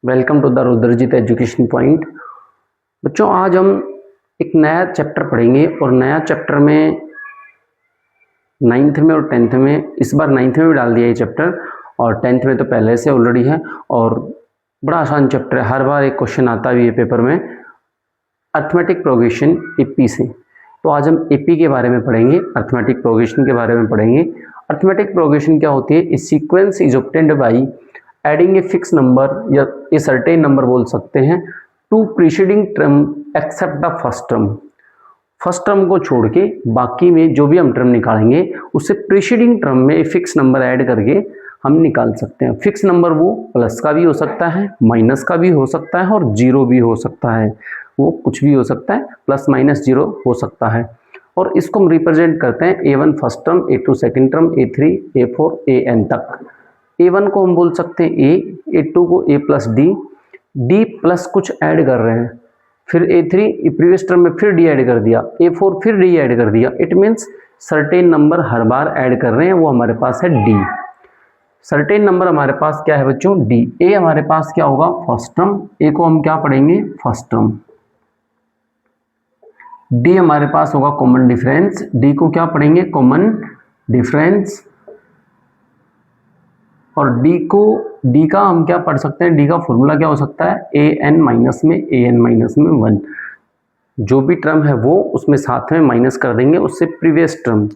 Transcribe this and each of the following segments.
Welcome to the Rudrajit education point. बच्चों, आज हम एक नया चैप्टर पढ़ेंगे और नया चैप्टर में 9th में और 10th में, इस बार 9th में भी डाल दिया ये चैप्टर और 10th में तो पहले से ऑलरेडी है और बड़ा आसान चैप्टर है। हर बार एक क्वेश्चन आता भी है पेपर में, अर्थमेटिक प्रोग्रेशन एपी से। तो आज हम एपी के बारे में पढ़ेंगे, अर्थमेटिक प्रोग्रेशन के बारे में पढ़ेंगे। अर्थमेटिक प्रोग्रेशन क्या होती है? A sequence is obtained by adding a fix number या ए सर्टेन नंबर बोल सकते हैं to preceding term except the first term. First term को छोड़ के बाकी में जो भी हम टर्म निकालेंगे उससे प्रीसीडिंग टर्म में ए फिक्स नंबर ऐड करके हम निकाल सकते हैं। फिक्स नंबर वो प्लस का भी हो सकता है, माइनस का भी हो सकता है और जीरो भी हो सकता है। वो कुछ भी हो सकता है, प्लस माइनस जीरो हो सकता है। और इसको हम रिप्रेजेंट करते हैं A1 first term, A2 second term, A3, A4, AN तक। A1 को हम बोल सकते हैं A, A2 को A प्लस D प्लस कुछ ऐड कर रहे हैं, फिर A3 प्रीवियस टर्म में फिर D ऐड कर दिया, A4 फिर D ऐड कर दिया। It means certain number her bar add कर रहे हैं, वो हमारे पास है D। सर्टेन नंबर हमारे पास क्या है बच्चों? D। A हमारे पास क्या होगा? First term. A को हम क्या पढ़ेंगे? First term. D हमारे पास होगा कॉमन डिफरेंस। D को क्या पढ़ेंगे? Common difference. और D का हम क्या पढ़ सकते हैं? D का फॉर्मूला क्या हो सकता है? AN माइनस में 1। जो भी टर्म है वो उसमें साथ में माइनस कर देंगे उससे प्रीवियस टर्म,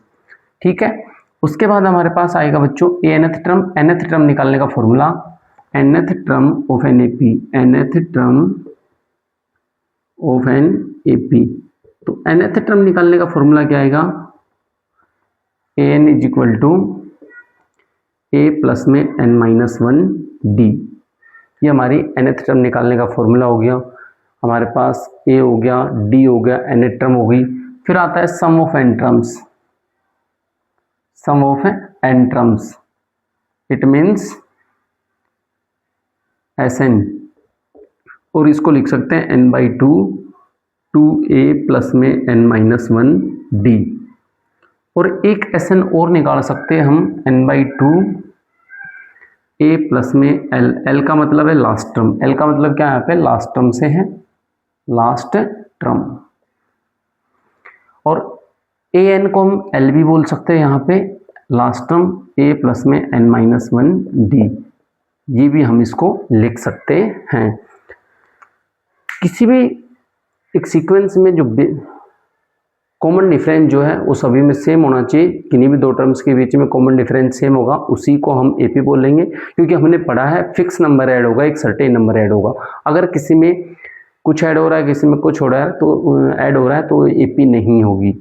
ठीक है। उसके बाद हमारे पास आएगा बच्चों nth टर्म। nth टर्म निकालने का formula nth term of an AP, nth term of an AP. तो nth टर्म निकालने का फॉर्मूला क्या आएगा? an is equal to a plus में n माइनस 1 d। ये हमारी nth टर्म निकालने का फॉर्मूला हो गया। हमारे पास a हो गया, d हो गया, nth टर्म हो गई। फिर आता है sum of n terms, sum of n terms. It means Sn, और इसको लिख सकते हैं n बाई 2 2a प्लस में n माइनस 1 d। और एक Sn और निकाल सकते हैं हम n बाई 2 a प्लस में l। l का मतलब है लास्ट टर्म, l का मतलब क्या है यहाँ पे? लास्ट टर्म से है, लास्ट टर्म। और an को हम l भी बोल सकते हैं यहाँ पे, लास्ट टर्म a प्लस में n माइनस 1 d। ये भी हम इसको लिख सकते हैं। किसी भी एक सीक्वेंस में जो कॉमन डिफरेंस जो है वो सभी में सेम होना चाहिए। किन्हीं भी दो टर्म्स के बीच में कॉमन डिफरेंस सेम होगा, उसी को हम एपी बोलेंगे। क्योंकि हमने पढ़ा है फिक्स नंबर ऐड होगा, एक सर्टेन नंबर ऐड होगा। अगर किसी में कुछ ऐड हो रहा है, किसी में कुछ हो रहा है, तो ऐड हो रहा है तो एपी नहीं होगी।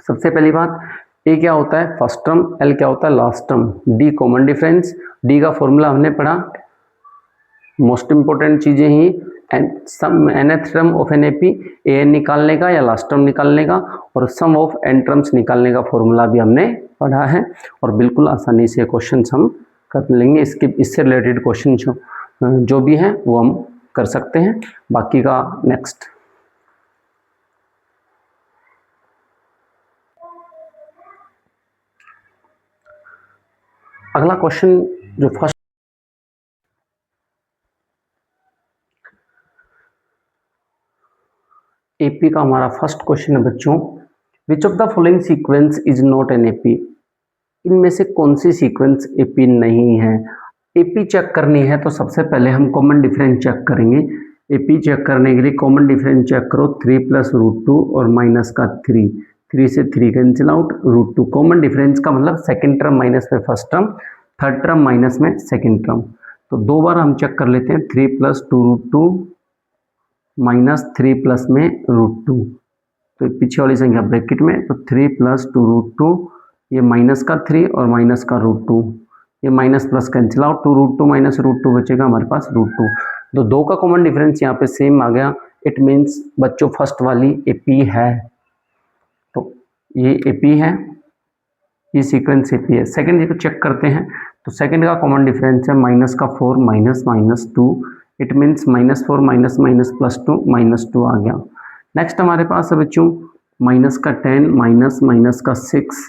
सबसे पहली बात, ए क्या होता है? First term. एल क्या होता है? Last term. D common difference. D का फॉर्मूला हमने पढ़ा, मोस्ट इंपॉर्टेंट चीजें ही सम nth term of an AP, an निकालने का या लास्ट टर्म निकालने का, और सम ऑफ n टर्म्स निकालने का फॉर्मूला भी हमने पढ़ा है। और बिल्कुल आसानी से क्वेश्चन हम कर लेंगे। इससे रिलेटेड क्वेश्चन जो भी हैं वो हम कर सकते हैं। बाकी का नेक्स्ट। अगला क्वेश्चन जो फर्स्ट एपी का हमारा फर्स्ट क्वेश्चन है बच्चों, which of the following sequence is not an AP? इनमें से कौन सी सीक्वेंस एपी नहीं है? एपी चेक करनी है तो सबसे पहले हम कॉमन डिफरेंस चेक करेंगे। एपी चेक करने के लिए कॉमन डिफरेंस चेक करो, 3 प्लस रूट 2 और माइनस का 3, 3 से 3 cancel out, root 2। Common difference का मतलब सेकेंड टर्म माइनस में first term, third term minus में सेकेंड टर्म। तो दो बार हम चेक कर लेते हैं, 3 प्लस 2 रूट 2 माइनस 3 प्लस में रूट 2। तो पीछे वाली संख्या ब्रैकेट में, तो 3 प्लस 2 रूट 2, ये माइनस का 3 और माइनस का रूट 2, ये minus plus cancel out, 2 root 2 minus root 2 बचेगा हमारे पास रूट 2। तो दो का कॉमन डिफरेंस यहाँ पे सेम आ गया। इट मीन्स बच्चों फर्स्ट वाली एपी है, तो ये एपी है, ये सीक्वेंस एपी है। सेकेंड को चेक करते हैं, तो सेकेंड का कॉमन डिफरेंस है माइनस का 4 minus minus 2। It means minus 4 minus minus plus 2 minus 2 आ गया। नेक्स्ट हमारे पास है बच्चों माइनस का 10 माइनस माइनस का 6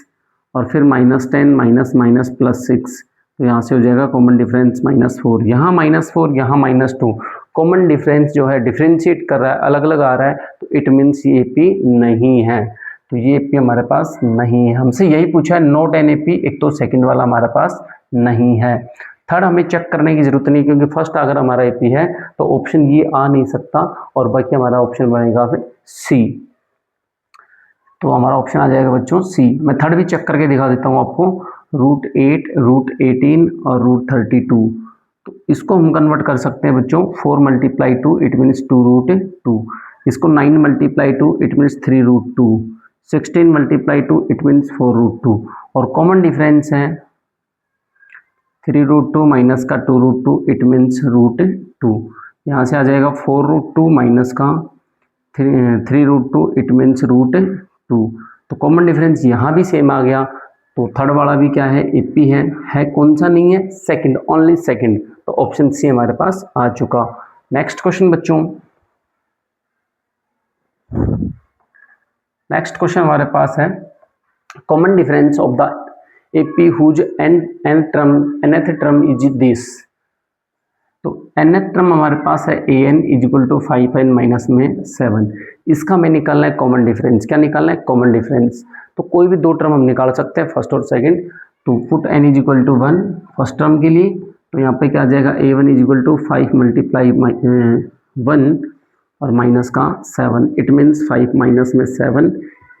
और फिर माइनस 10 माइनस माइनस प्लस 6। तो यहाँ से हो जाएगा कॉमन डिफरेंस -4, यहाँ -4, यहाँ -2, कॉमन डिफरेंस जो है डिफरेंशिएट कर रहा है, अलग अलग आ रहा है, तो इट मीन्स ये AP नहीं है, तो ये AP हमारे पास नहीं है। हमसे यही पूछा है नॉट एन AP, एक तो सेकंड वाला हमारे पास नहीं है। थर्ड हमें चेक करने की जरूरत नहीं, क्योंकि फर्स्ट अगर हमारा AP है तो ऑप्शन ये आ नहीं सकता, और बाकी हमारा ऑप्शन बनेगा फिर C। तो हमारा ऑप्शन आ जाएगा बच्चों C। मैं थर्ड भी चेक करके दिखा देता हूँ आपको, √8, √18 और √32। तो इसको हम कन्वर्ट कर सकते हैं बच्चों, 4 × 2 इट मीन्स 2√2, इसको 9 × 2 इट मीन्स 3√2, 16 × 2 इट मीन्स 4√2, और कॉमन डिफरेंस है 3√2 माइनस का 2√2 इट मीन्स √2। यहाँ से आ जाएगा 4√2 माइनस का 3√2 इट मीन्स √2। तो कॉमन डिफरेंस यहाँ भी सेम आ गया। तो थर्ड वाला भी क्या है, AP है कौन सा नहीं है, सेकंड, ओनली सेकंड, तो ऑप्शन C हमारे पास आ चुका। नेक्स्ट क्वेश्चन बच्चों, नेक्स्ट क्वेश्चन हमारे पास है common difference of the AP whose nth term is this. तो nth टर्म हमारे पास है an = 5n - 7। इसका हमें निकालना है कॉमन डिफरेंस। क्या निकालना है, कॉमन डिफरेंस। तो कोई भी दो टर्म हम निकाल सकते हैं, फर्स्ट और सेकंड। तो पुट n = 1 फर्स्ट टर्म के लिए, तो यहाँ पे क्या आ जाएगा, a1 = 5 × 1 और माइनस का 7, इट मीन्स 5 माइनस में 7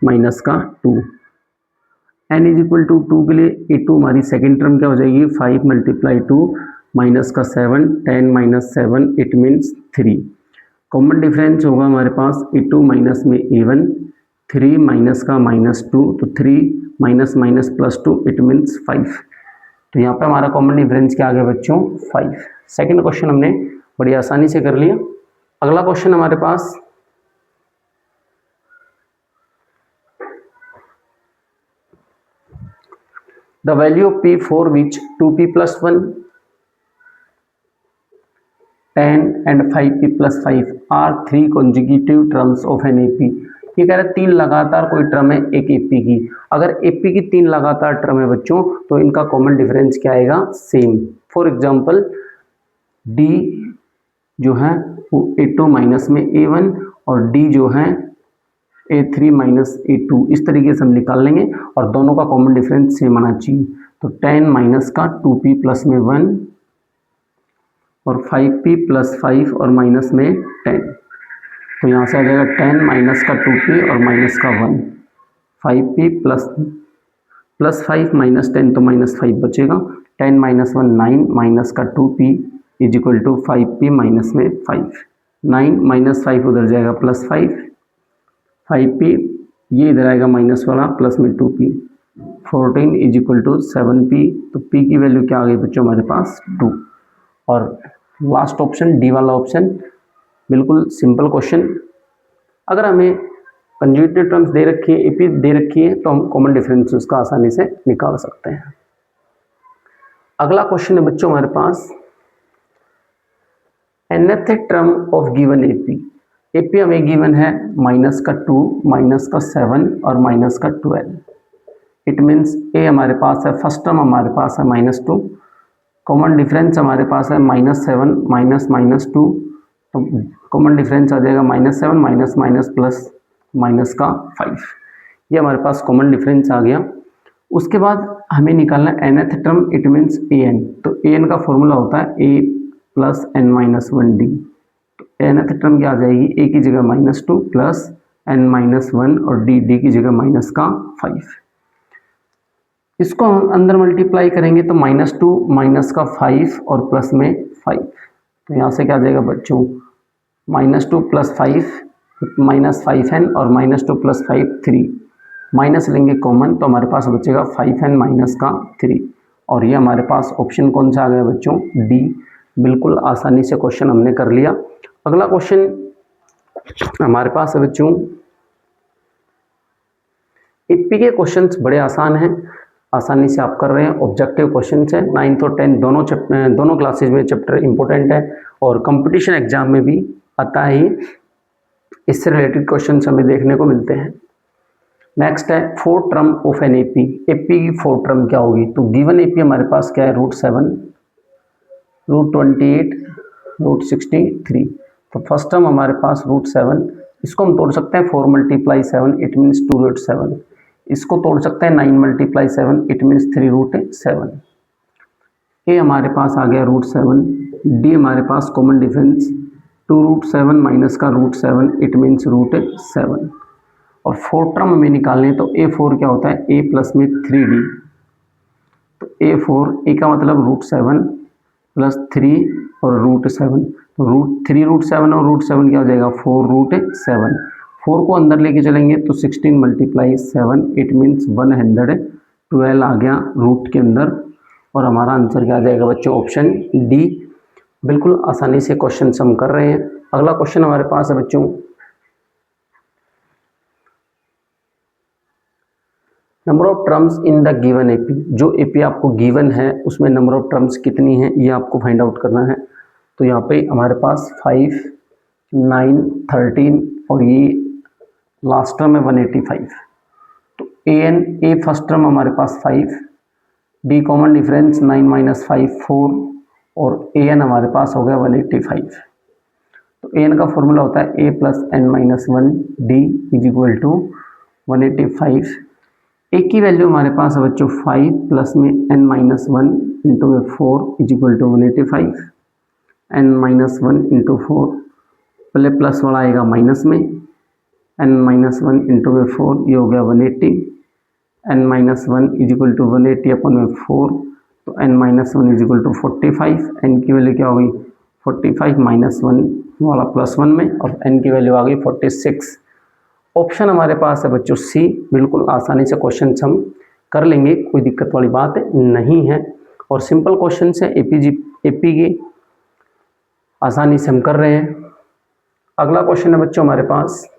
माइनस का 2। n = 2 के लिए a2 हमारी सेकेंड टर्म क्या हो जाएगी, 5 × 2 माइनस का 7, 10 - 7 इट मीन्स 3। कॉमन डिफरेंस होगा हमारे पास a2 माइनस में a1, 3 माइनस का -2, तो 3 माइनस माइनस +2 इट मीन्स 5। तो यहाँ पे हमारा कॉमन डिफरेंस क्या आ गया बच्चों, 5। सेकंड क्वेश्चन हमने बड़ी आसानी से कर लिया। अगला क्वेश्चन हमारे पास the value of P for which 2P + 1, 10 and 5P + 5 are 3 consecutive terms of an AP। ये कह रहा है 3 लगातार कोई टर्म है एक AP की। अगर AP की 3 लगातार टर्म है बच्चों, तो इनका कॉमन डिफरेंस क्या आएगा, सेम। फॉर एग्जांपल D जो है वो A2 माइनस में A1 और D जो है A3 माइनस A2, इस तरीके से हम निकाल लेंगे, और दोनों का कॉमन डिफरेंस सेम आना चाहिए। तो 10 माइनस का 2P प्लस में 1 और 5P + 5 और माइनस में 10। तो यहाँ से आ जाएगा 10 माइनस का 2P और माइनस का 1, 5P + 5 माइनस 10 तो -5 बचेगा, 10 - 1 9 माइनस का 2P = 5P माइनस में 5, 9 - 5 उधर जाएगा +5, 5P ये इधर आएगा माइनस वाला प्लस में 2P, 14 = 7P। तो P की वैल्यू क्या आ गई बच्चों हमारे पास, 2। और लास्ट ऑप्शन D वाला ऑप्शन बिल्कुल सिंपल क्वेश्चन। अगर हमें कंज्यूगेटिव टर्म्स दे रखी है, AP दे रखी है, तो हम कॉमन डिफरेंस उसका आसानी से निकाल सकते हैं। अगला क्वेश्चन है बच्चों हमारे पास nth term of given AP हमें गिवन है -2, -7 और -12। इट मीन्स A हमारे पास है, फर्स्ट टर्म हमारे पास है -2, कॉमन डिफरेंस हमारे पास है -7 -2, तो कॉमन डिफरेंस आ जाएगा -7 माइनस माइनस प्लस माइनस का 5। ये हमारे पास कॉमन डिफरेंस आ गया। उसके बाद हमें निकालना है nth term, it means an। तो an का फॉर्मूला होता है a + n - 1d। तो nth टर्म क्या आ जाएगी, a की जगह -2 प्लस n - 1 और d की जगह -5। इसको हम अंदर मल्टीप्लाई करेंगे तो -2 माइनस का 5 और प्लस में 5। तो यहाँ से क्या आ जाएगा बच्चों, -2 + 5 -5n और -2 + 5 3, माइनस लेंगे कॉमन तो हमारे पास बचेगा 5n माइनस का 3। और ये हमारे पास ऑप्शन कौन सा आ गया बच्चों, D। बिल्कुल आसानी से क्वेश्चन हमने कर लिया। अगला क्वेश्चन हमारे पास है बच्चों, AP के क्वेश्चंस बड़े आसान हैं, आसानी से आप कर रहे हैं, ऑब्जेक्टिव क्वेश्चंस हैं। 9th और 10th दोनों क्लासेज में चैप्टर इंपॉर्टेंट है और कंपटीशन एग्जाम में भी आता है, इससे रिलेटेड क्वेश्चंस हमें देखने को मिलते हैं। नेक्स्ट है fourth term of an AP. AP की फोर्थ टर्म क्या होगी? तो गिवन एपी हमारे पास क्या है? √7, √28, √63। तो फर्स्ट टर्म हमारे पास √7, इसको हम तोड़ सकते हैं 4 × 7, इट मीन्स 2√7। इसको तोड़ सकते हैं 9 × 7, इट मीन्स 3√7। ए हमारे पास आ गया √7, डी हमारे पास कॉमन डिफरेंस 2√7 माइनस का √7, इट मीन्स √7। और फोर्थ टर्म हमें निकालने हैं, तो A4 क्या होता है? A प्लस में 3D। तो A4, ए का मतलब √7 प्लस 3 और √7, तो 3√7 और √7 क्या हो जाएगा? 4√7। 4 को अंदर लेके चलेंगे तो 16 × 7, इट मीन्स 112 आ गया रूट के अंदर। और हमारा आंसर क्या आ जाएगा बच्चों? Option D. बिल्कुल आसानी से क्वेश्चन हम कर रहे हैं। अगला क्वेश्चन हमारे पास है बच्चों, number of terms in the given AP. जो एपी आपको गिवन है उसमें नंबर ऑफ टर्म्स कितनी है ये आपको फाइंड आउट करना है। तो यहाँ पे हमारे पास 5, 9, 13 और ये लास्ट टर्म है 185। तो ए फर्स्ट टर्म हमारे पास 5, डी कॉमन डिफरेंस 9 - 5 4 और ए एन हमारे पास हो गया 185। तो ए एन का फॉर्मूला होता है a + n - 1 d = 185। ए की वैल्यू हमारे पास है बच्चों 5 प्लस में n - 1 × 4 = 185। n - 1 × 4 पहले प्लस वाला आएगा माइनस में, n - 1 × 4 ये हो गया 180। n - 1 = 180 अपन में 4, तो n - 1 = 45। n की वैल्यू क्या होगी? 45 - 1 वाला +1 में, और n की वैल्यू आ गई 46। ऑप्शन हमारे पास है बच्चों सी। बिल्कुल आसानी से क्वेश्चन हम कर लेंगे, कोई दिक्कत वाली बात नहीं है और सिंपल क्वेश्चन है। एपी की आसानी से हम कर रहे हैं। अगला क्वेश्चन है बच्चों हमारे पास,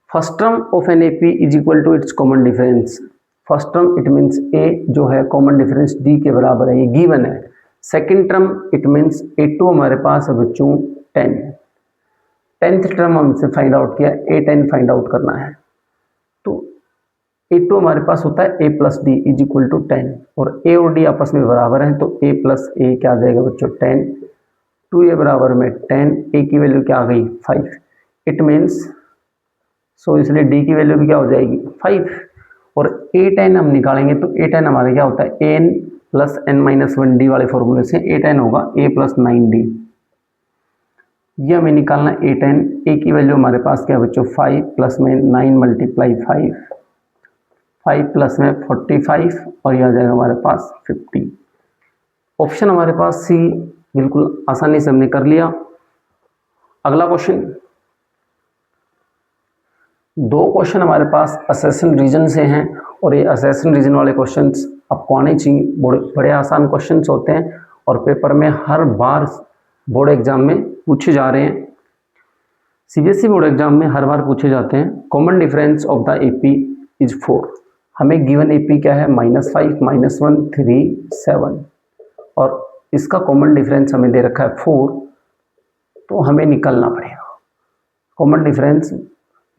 first term of an AP = it's common difference. First term it means A जो है कॉमन डिफरेंस डी के बराबर है, ये गिवन है। Second term it means A2 हमारे पास है बच्चों 10। 10th टर्म हमसे फाइंड आउट किया, A10 फाइंड आउट करना है। तो A2 हमारे पास होता है A + D = 10 और A और D आपस में बराबर हैं, तो A + A क्या आ जाएगा बच्चों? 10। 2A बराबर में 10, A की वैल्यू क्या आ गई? 5, इट मीन्स इसलिए D की वैल्यू भी क्या हो जाएगी? 5। और A10 हम निकालेंगे तो A10 हमारे क्या होता है? AN + n - 1 D वाले फॉर्मूले से A10 होगा A + 9D। ये हमें निकालना A10। A की वैल्यू हमारे पास क्या है बच्चों? 5 प्लस में 9 × 5, 5 प्लस में 45 और यह आ जाएगा हमारे पास 50। ऑप्शन हमारे पास सी बिल्कुल आसानी से हमने कर लिया। अगला क्वेश्चन, दो क्वेश्चन हमारे पास असेसन रीजन से हैं और ये असेसन रीजन वाले क्वेश्चंस आपको आने चाहिए। बड़े आसान क्वेश्चंस होते हैं और पेपर में हर बार बोर्ड एग्जाम में पूछे जा रहे हैं। सीबीएसई बोर्ड एग्जाम में हर बार पूछे जाते हैं। Common difference of the AP is 4। हमें गिवन एपी क्या है? -5 - 1 3 7 और इसका कॉमन डिफरेंस हमें दे रखा है 4। तो हमें निकलना पड़ेगा कॉमन डिफरेंस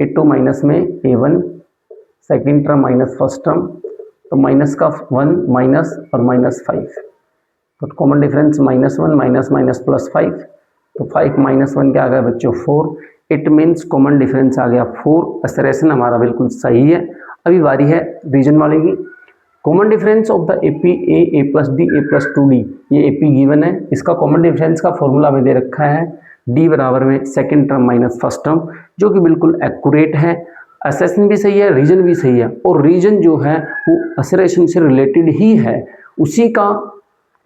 A2 माइनस में A1, second term minus first term, तो माइनस का 1 माइनस और -5, तो कॉमन डिफरेंस -1 - +5, तो 5 - 1 क्या आ गया बच्चों? 4। इट मीन्स कॉमन डिफरेंस आ गया 4। असरेशन हमारा बिल्कुल सही है। अभी बारी है रीजन वाले की। Common difference of the AP A + D A + 2D। ये एपी गिवन है, इसका कॉमन डिफरेंस का फॉर्मूला हमें दे रखा है D बराबर में second term minus first term, जो कि बिल्कुल एक्यूरेट है। असेसन भी सही है, रीजन भी सही है, और रीजन जो है वो असरेशन से रिलेटेड ही है, उसी का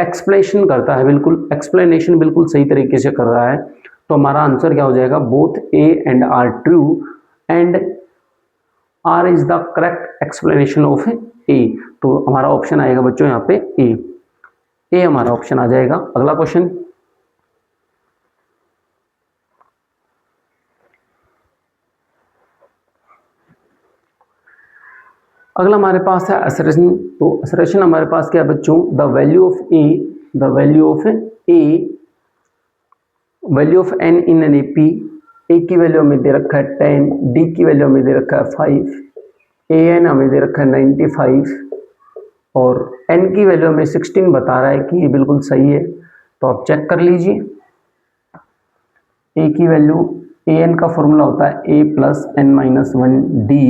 एक्सप्लेनेशन करता है। बिल्कुल एक्सप्लेनेशन बिल्कुल सही तरीके से कर रहा है। तो हमारा आंसर क्या हो जाएगा? Both A and R true and R is the correct explanation of A। तो हमारा ऑप्शन आएगा बच्चों यहाँ पे A हमारा ऑप्शन आ जाएगा। अगला क्वेश्चन, अगला हमारे पास है असरेशन। तो असरेशन हमारे पास क्या है बच्चों? The value of n in an AP A की वैल्यू हमें दे रखा है 10, डी की वैल्यू हमें दे रखा है 5, ए एन हमें दे रखा है 95 और एन की वैल्यू हमें 16 बता रहा है कि ये बिल्कुल सही है। तो आप चेक कर लीजिए। ए की वैल्यू, ए एन का फॉर्मूला होता है ए प्लस एन माइनस 1 डी,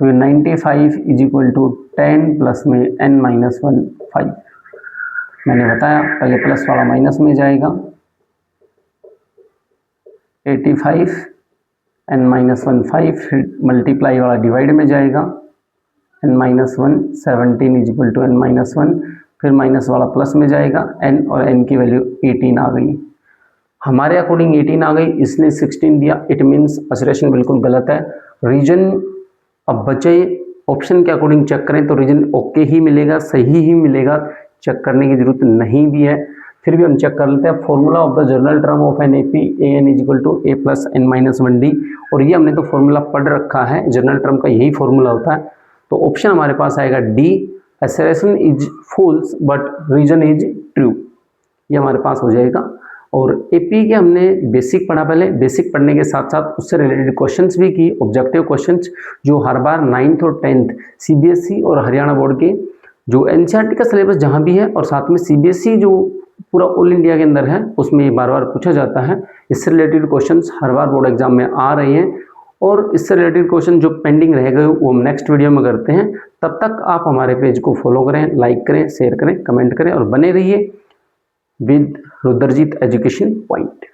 तो ये 95 इज इक्वल टू 10 प्लस में एन माइनस 1 5। मैंने बताया पहले प्लस वाला माइनस में जाएगा, 85 एन माइनस 1 5, फिर मल्टीप्लाई वाला डिवाइड में जाएगा, n minus 1 17 is equal to n minus 1, फिर माइनस वाला प्लस में जाएगा, एन और एन की वैल्यू 18 आ गई। हमारे अकॉर्डिंग 18 आ गई, इसने 16 दिया, इट मीन्स असरेशन बिल्कुल गलत है। रीजन अब बचे ऑप्शन के अकॉर्डिंग चेक करें तो रीजन ओके ही मिलेगा, सही ही मिलेगा, चेक करने की जरूरत नहीं भी है। फिर भी हम चेक कर लेते हैं। Formula of the general term of an AP a n is equal to a plus n minus 1 d, और ये हमने तो फॉर्मूला पढ़ रखा है, जनरल टर्म का यही फॉर्मूला होता है। तो ऑप्शन हमारे पास आएगा D, assertion is false but reason is true, ये हमारे पास हो जाएगा। और एपी के हमने बेसिक पढ़ा, पहले बेसिक पढ़ने के साथ साथ उससे रिलेटेड क्वेश्चंस भी की, ऑब्जेक्टिव क्वेश्चंस जो हर बार 9th और 10th सीबीएसई और हरियाणा बोर्ड के जो एनसीईआरटी का सिलेबस जहाँ भी है और साथ में सीबीएसई जो पूरा ऑल इंडिया के अंदर है उसमें ये बार बार पूछा जाता है। इससे रिलेटेड क्वेश्चंस हर बार बोर्ड एग्जाम में आ रहे हैं, और इससे रिलेटेड क्वेश्चन जो पेंडिंग रह गए वो हम नेक्स्ट वीडियो में करते हैं। तब तक आप हमारे पेज को फॉलो करें, लाइक करें, शेयर करें, कमेंट करें और बने रहिए विद रुद्रजीत एजुकेशन पॉइंट।